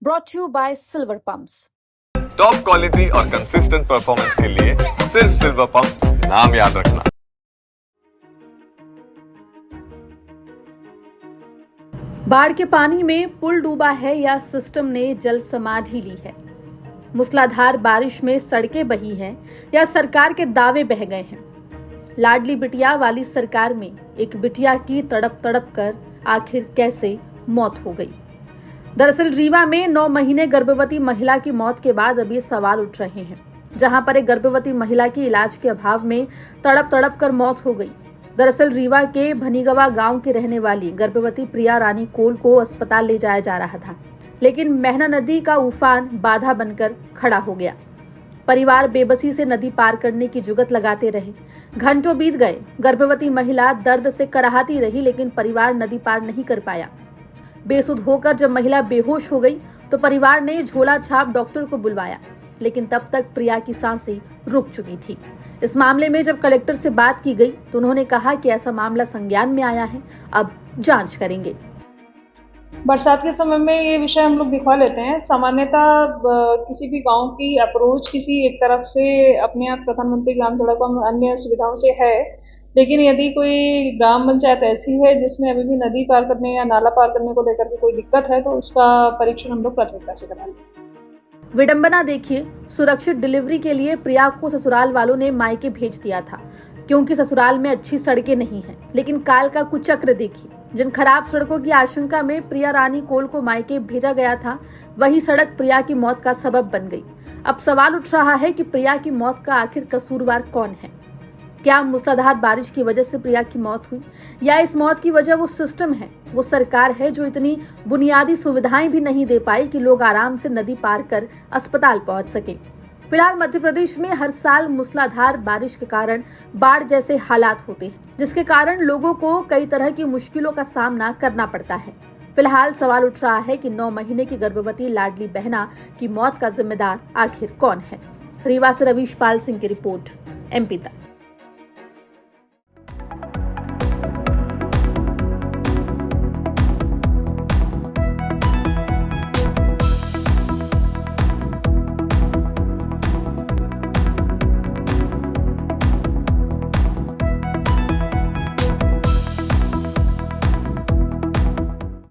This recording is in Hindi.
brought to you by Silver Pumps. Top quality और कंसिस्टेंट परफॉर्मेंस के लिए सिर्फ सिल्वर पंप्स नाम याद रखना। बाढ़ के पानी में पुल डूबा है या सिस्टम ने जल समाधि ली है। मूसलाधार बारिश में सड़कें बही हैं या सरकार के दावे बह गए हैं। लाडली बिटिया वाली सरकार में एक बिटिया की तड़प तड़प कर आखिर कैसे मौत हो गई। दरअसल रीवा में 9 महीने गर्भवती महिला की मौत के बाद अब ये सवाल उठ रहे हैं, जहां पर एक गर्भवती महिला की इलाज के अभाव में तड़प तड़प कर मौत हो गई। दरअसल रीवा के भनीगवा गांव की रहने वाली गर्भवती प्रिया रानी कोल को अस्पताल ले जाया जा रहा था, लेकिन मेहना नदी का उफान बाधा बनकर खड़ा हो गया। परिवार बेबसी से नदी पार करने की जुगत लगाते रहे। घंटों बीत गए। गर्भवती महिला दर्द से कराहती रही, लेकिन परिवार नदी पार नहीं कर पाया। बेसुध होकर जब महिला बेहोश हो गई तो परिवार ने झोला छाप डॉक्टर को बुलवाया, लेकिन तब तक प्रिया की सांसें रुक चुकी थी। इस मामले में जब कलेक्टर से बात की गई तो उन्होंने कहा कि ऐसा मामला संज्ञान में आया है, अब जांच करेंगे। बरसात के समय में ये विषय हम लोग दिखवा लेते हैं। सामान्यतः किसी भी गांव की अप्रोच किसी एक तरफ से अपने आप प्रधानमंत्री ग्राम सड़क और अन्य सुविधाओं से है, लेकिन यदि कोई ग्राम पंचायत ऐसी है जिसमें अभी भी नदी पार करने या नाला पार करने को लेकर के कोई दिक्कत है तो उसका परीक्षण हम लोग प्राथमिकता से करा लेंगे। विडंबना देखिए, सुरक्षित डिलीवरी के लिए प्रिया को ससुराल वालों ने मायके भेज दिया था, क्योंकि ससुराल में अच्छी सड़कें नहीं हैं। लेकिन काल का कुचक्र देखिए, जिन खराब सड़कों की आशंका में प्रिया रानी कोल को मायके भेजा गया था, वही सड़क प्रिया की मौत का सबब बन गई। अब सवाल उठ रहा है कि प्रिया की मौत का आखिर कसूरवार कौन है। क्या मूसलाधार बारिश की वजह से प्रिया की मौत हुई, या इस मौत की वजह वो सिस्टम है, वो सरकार है जो इतनी बुनियादी सुविधाएं भी नहीं दे पाई कि लोग आराम से नदी पार कर अस्पताल पहुंच सके। फिलहाल मध्य प्रदेश में हर साल मूसलाधार बारिश के कारण बाढ़ जैसे हालात होते हैं, जिसके कारण लोगों को कई तरह की मुश्किलों का सामना करना पड़ता है। फिलहाल सवाल उठ रहा है कि 9 महीने की गर्भवती लाडली बहना की मौत का जिम्मेदार आखिर कौन है। रीवा से रवीश पाल सिंह की रिपोर्ट, MP तक।